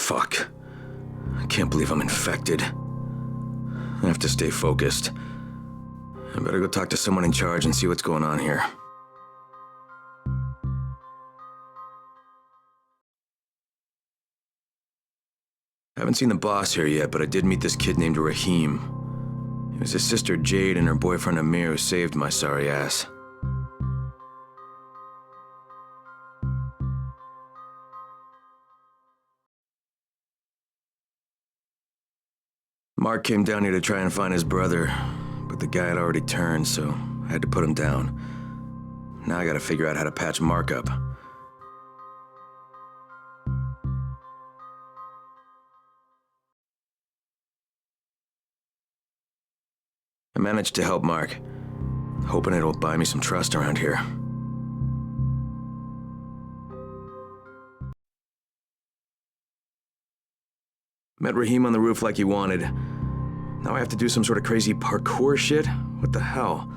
Fuck. I can't believe I'm infected. I have to stay focused. I better go talk to someone in charge and see what's going on here. I haven't seen the boss here yet, but I did meet this kid named Rahim. It was his sister Jade and her boyfriend Amir who saved my sorry ass. Mark came down here to try and find his brother, but the guy had already turned, so I had to put him down. Now I gotta figure out how to patch Mark up. I managed to help Mark, hoping it'll buy me some trust around here. Met Rahim on the roof like he wanted. Now I have to do some sort of crazy parkour shit? What the hell?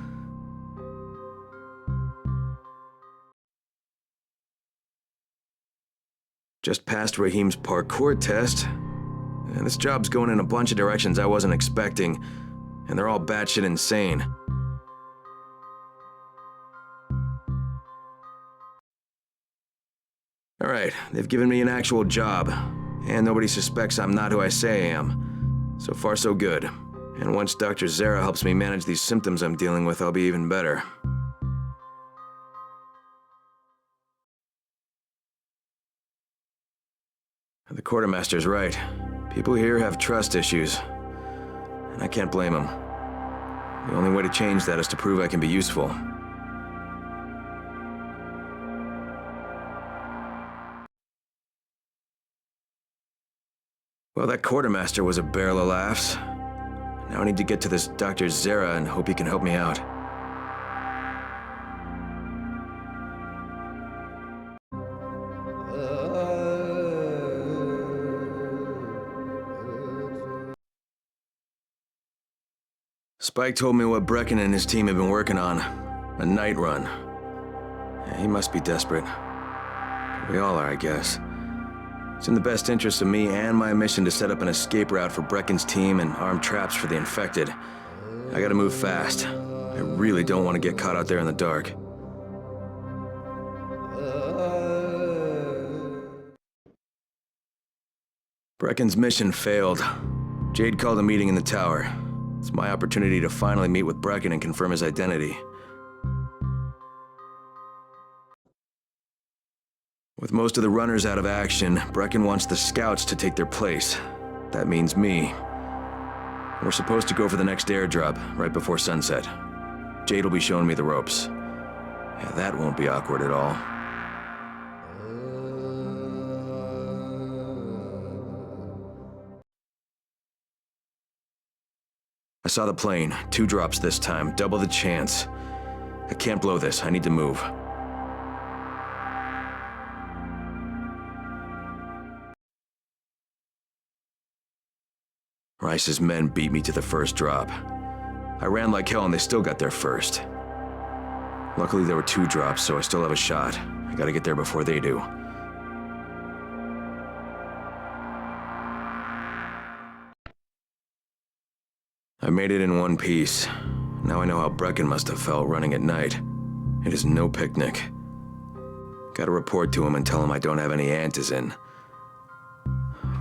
Just passed Rahim's parkour test. And this job's going in a bunch of directions I wasn't expecting, and they're all batshit insane. Alright, they've given me an actual job, and nobody suspects I'm not who I say I am. So far so good. And once Dr. Zara helps me manage these symptoms I'm dealing with, I'll be even better. The quartermaster's right. People here have trust issues, and I can't blame them. The only way to change that is to prove I can be useful. Well, that quartermaster was a barrel of laughs. Now I need to get to this Dr. Zara and hope he can help me out. Spike told me what Brecken and his team have been working on. A night run. Yeah, he must be desperate. We all are, I guess. It's in the best interest of me and my mission to set up an escape route for Brecken's team and arm traps for the infected. I gotta move fast. I really don't want to get caught out there in the dark. Brecken's mission failed. Jade called a meeting in the tower. It's my opportunity to finally meet with Brecken and confirm his identity. With most of the runners out of action, Brecken wants the scouts to take their place. That means me. We're supposed to go for the next airdrop, right before sunset. Jade will be showing me the ropes. Yeah, that won't be awkward at all. I saw the plane. 2 drops this time, double the chance. I can't blow this, I need to move. Rais's men beat me to the first drop. I ran like hell and they still got there first. Luckily there were 2 drops, so I still have a shot. I gotta get there before they do. I made it in one piece. Now I know how Brecken must have felt running at night. It is no picnic. Gotta report to him and tell him I don't have any antizin.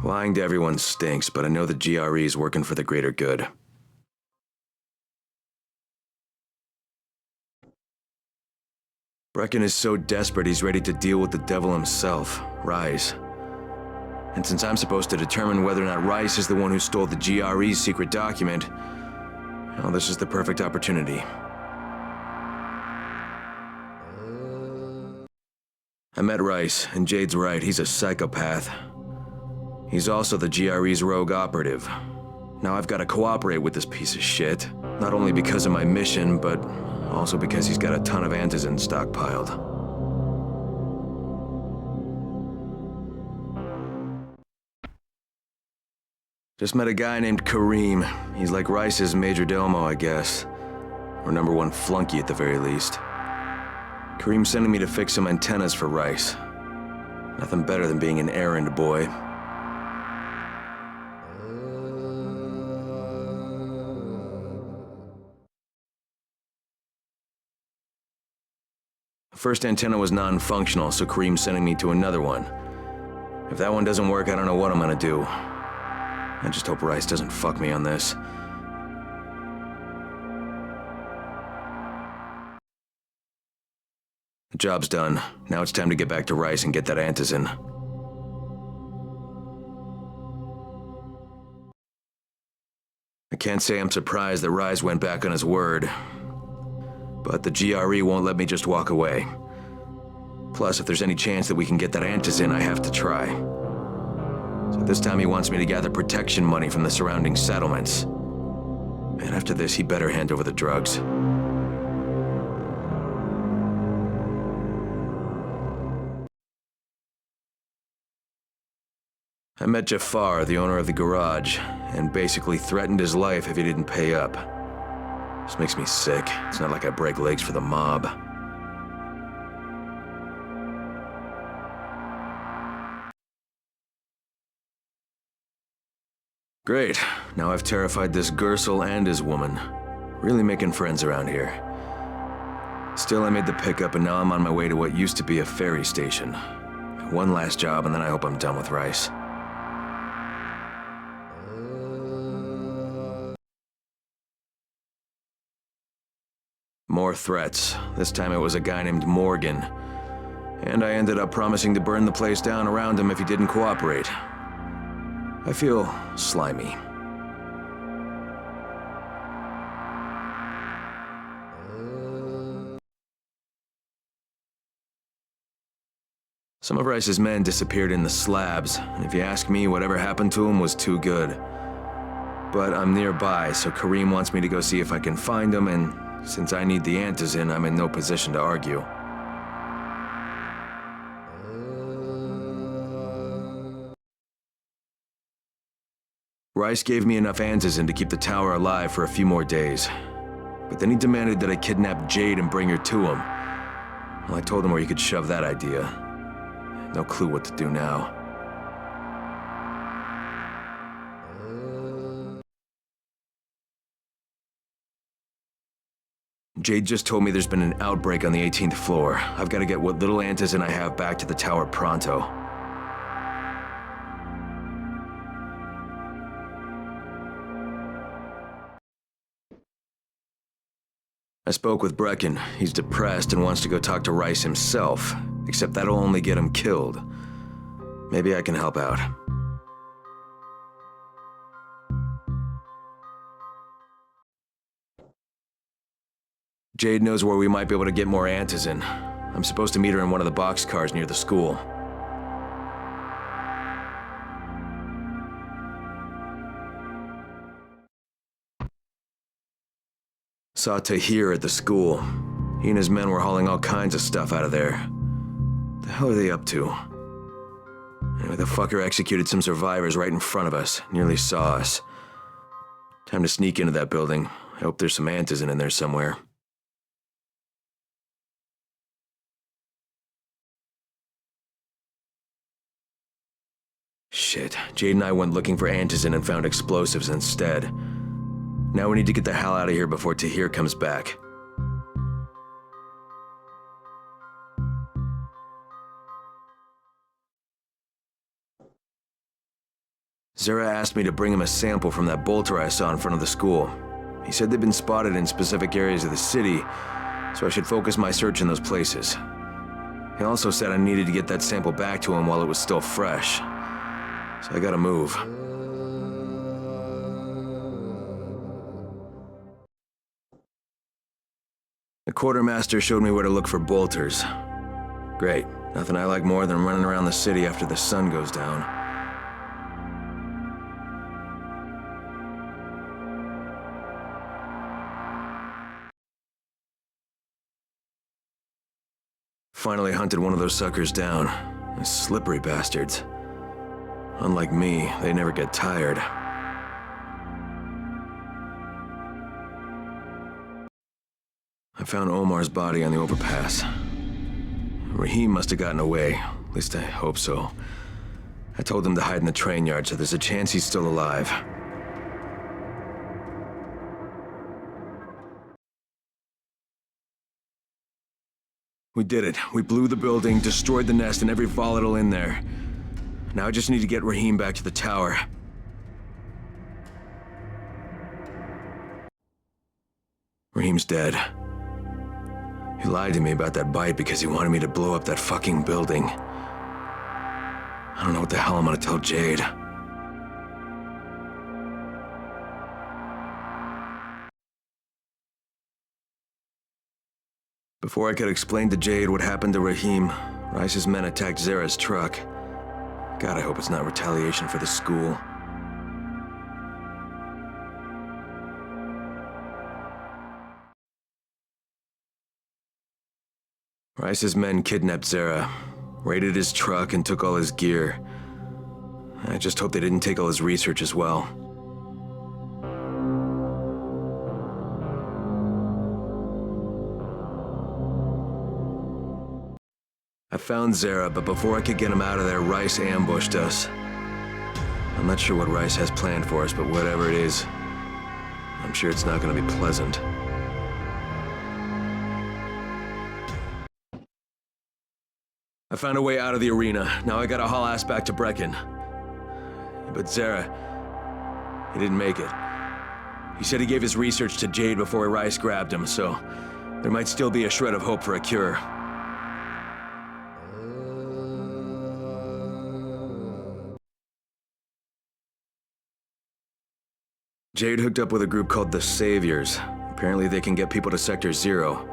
Lying to everyone stinks, but I know the GRE is working for the greater good. Brecken is so desperate he's ready to deal with the devil himself, Rais. And since I'm supposed to determine whether or not Rais is the one who stole the GRE's secret document, well, this is the perfect opportunity. I met Rais, and Jade's right, he's a psychopath. He's also the GRE's rogue operative. Now I've got to cooperate with this piece of shit, not only because of my mission, but also because he's got a ton of antizin stockpiled. Just met a guy named Kareem. He's like Rais's majordomo, I guess. Or #1 flunky at the very least. Kareem's sending me to fix some antennas for Rais. Nothing better than being an errand boy. First antenna was non-functional, so Kareem's sending me to another one. If that one doesn't work, I don't know what I'm gonna do. I just hope Rais doesn't fuck me on this. The job's done. Now it's time to get back to Rais and get that antizin. I can't say I'm surprised that Rais went back on his word, but the GRE won't let me just walk away. Plus, if there's any chance that we can get that antizin, I have to try. So this time he wants me to gather protection money from the surrounding settlements. And after this, he better hand over the drugs. I met Jafar, the owner of the garage, and basically threatened his life if he didn't pay up. This makes me sick. It's not like I break legs for the mob. Great. Now I've terrified this Gersel and his woman. Really making friends around here. Still, I made the pickup and now I'm on my way to what used to be a ferry station. One last job and then I hope I'm done with Rais. More threats. This time it was a guy named Morgan. And I ended up promising to burn the place down around him if he didn't cooperate. I feel slimy. Some of Rice's men disappeared in the slabs, and if you ask me, whatever happened to him was too good. But I'm nearby, so Kareem wants me to go see if I can find him, and since I need the antizin, I'm in no position to argue. Rais gave me enough antizin to keep the tower alive for a few more days. But then he demanded that I kidnap Jade and bring her to him. Well, I told him where he could shove that idea. No clue what to do now. Jade just told me there's been an outbreak on the 18th floor. I've got to get what little antizin I have back to the tower pronto. I spoke with Brecken. He's depressed and wants to go talk to Rais himself, except that'll only get him killed. Maybe I can help out. Jade knows where we might be able to get more antizin. I'm supposed to meet her in one of the boxcars near the school. Saw Tahir at the school. He and his men were hauling all kinds of stuff out of there. The hell are they up to? Anyway, the fucker executed some survivors right in front of us. Nearly saw us. Time to sneak into that building. I hope there's some antizin in there somewhere. Shit, Jade and I went looking for antizin and found explosives instead. Now we need to get the hell out of here before Tahir comes back. Zara asked me to bring him a sample from that bolter I saw in front of the school. He said they'd been spotted in specific areas of the city, so I should focus my search in those places. He also said I needed to get that sample back to him while it was still fresh. So I gotta move. The quartermaster showed me where to look for bolters. Great. Nothing I like more than running around the city after the sun goes down. Finally hunted one of those suckers down. Slippery bastards. Unlike me, they never get tired. I found Omar's body on the overpass. Rahim must have gotten away. At least I hope so. I told him to hide in the train yard, so there's a chance he's still alive. We did it. We blew the building, destroyed the nest and every volatile in there. Now I just need to get Rahim back to the tower. Rahim's dead. He lied to me about that bite because he wanted me to blow up that fucking building. I don't know what the hell I'm gonna tell Jade. Before I could explain to Jade what happened to Rahim, Rais's men attacked Zara's truck. God, I hope it's not retaliation for the school. Rais's men kidnapped Zara, raided his truck, and took all his gear. I just hope they didn't take all his research as well. I found Zara, but before I could get him out of there, Rais ambushed us. I'm not sure what Rais has planned for us, but whatever it is, I'm sure it's not going to be pleasant. I found a way out of the arena. Now I gotta haul ass back to Brecken. But Zara, he didn't make it. He said he gave his research to Jade before Rais grabbed him, so there might still be a shred of hope for a cure. Jade hooked up with a group called the Saviors. Apparently they can get people to Sector 0.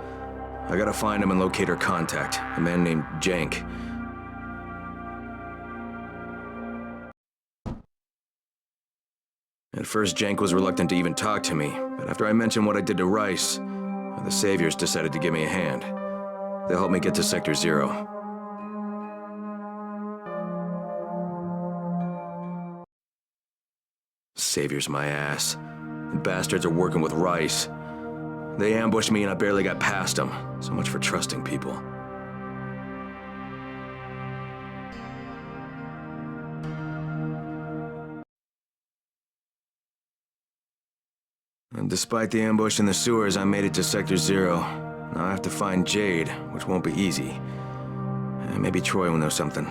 I gotta find him and locate her contact, a man named Jank. At first, Jank was reluctant to even talk to me, but after I mentioned what I did to Rais, the Saviors decided to give me a hand. They'll help me get to Sector 0. Saviors my ass. The bastards are working with Rais. They ambushed me and I barely got past them. So much for trusting people. And despite the ambush in the sewers, I made it to Sector 0. Now I have to find Jade, which won't be easy. Maybe Troy will know something.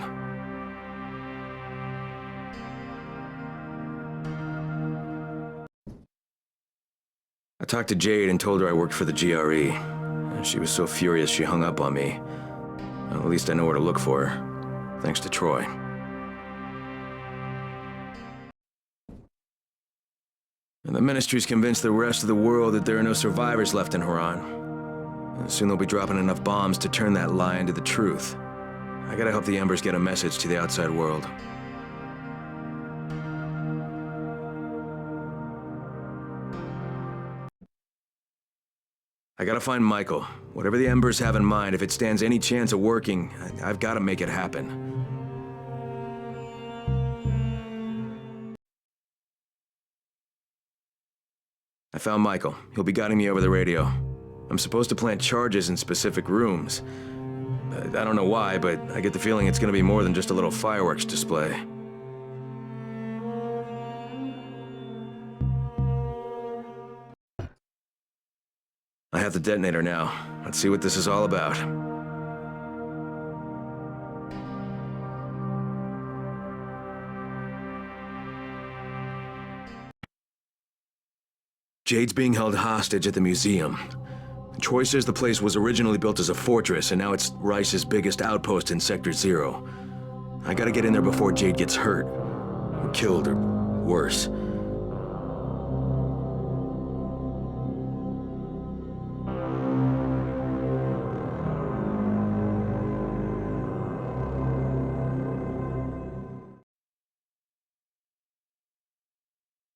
I talked to Jade and told her I worked for the GRE. She was so furious she hung up on me. Well, at least I know where to look for her, thanks to Troy. And the Ministry's convinced the rest of the world that there are no survivors left in Haran. And soon they'll be dropping enough bombs to turn that lie into the truth. I gotta help the Embers get a message to the outside world. I gotta find Michael. Whatever the Embers have in mind, if it stands any chance of working, I've gotta make it happen. I found Michael. He'll be guiding me over the radio. I'm supposed to plant charges in specific rooms. I don't know why, but I get the feeling it's gonna be more than just a little fireworks display. I have the detonator now. Let's see what this is all about. Jade's being held hostage at the museum. Troy says the place was originally built as a fortress, and now it's Rais's biggest outpost in Sector 0. I gotta get in there before Jade gets hurt. Or killed, or worse.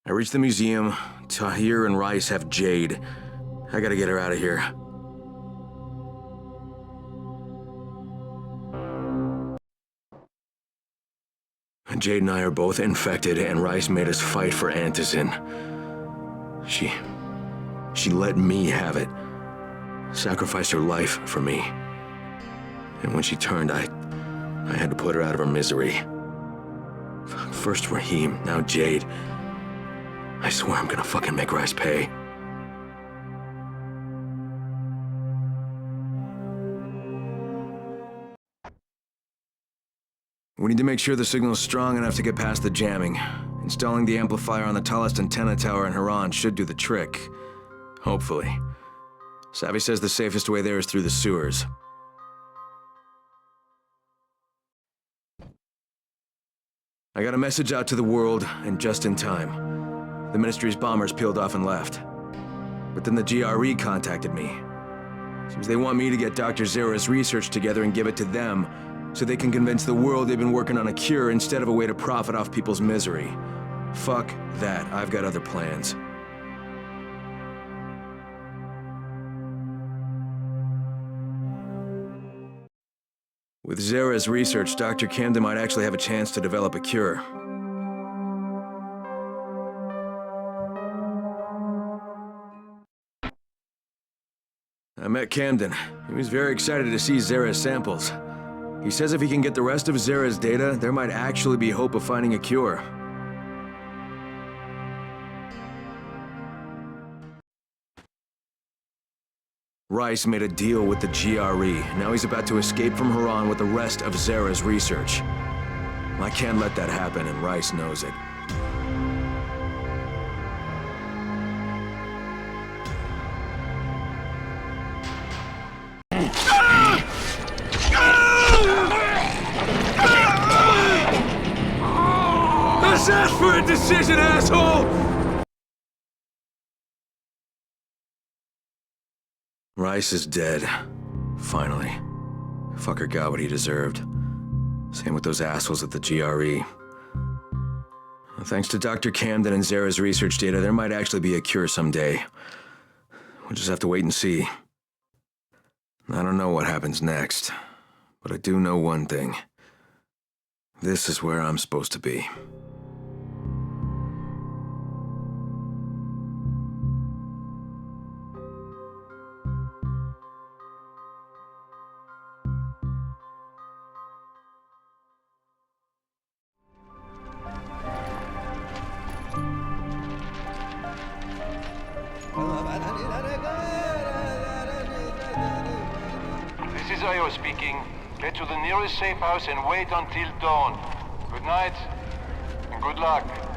I reach the museum. Tahir and Rais have Jade. I gotta get her out of here. Jade and I are both infected, and Rais made us fight for Antizin. She let me have it. Sacrificed her life for me. And when she turned, I had to put her out of her misery. First Rahim, now Jade. I swear I'm gonna fucking make Rais pay. We need to make sure the signal's strong enough to get past the jamming. Installing the amplifier on the tallest antenna tower in Haran should do the trick. Hopefully. Savvy says the safest way there is through the sewers. I got a message out to the world, and just in time. The Ministry's bombers peeled off and left. But then the GRE contacted me. Seems they want me to get Dr. Zera's research together and give it to them, so they can convince the world they've been working on a cure instead of a way to profit off people's misery. Fuck that, I've got other plans. With Zera's research, Dr. Camden might actually have a chance to develop a cure. I met Camden. He was very excited to see Zera's samples. He says if he can get the rest of Zera's data, there might actually be hope of finding a cure. Rais made a deal with the GRE. Now he's about to escape from Haran with the rest of Zera's research. I can't let that happen, and Rais knows it. Let's ask for a decision, asshole! Rais is dead. Finally. Fucker got what he deserved. Same with those assholes at the GRE. Thanks to Dr. Camden and Zera's research data, there might actually be a cure someday. We'll just have to wait and see. I don't know what happens next, but I do know one thing. This is where I'm supposed to be. This is Io speaking. Get to the nearest safe house and wait until dawn. Good night, and good luck.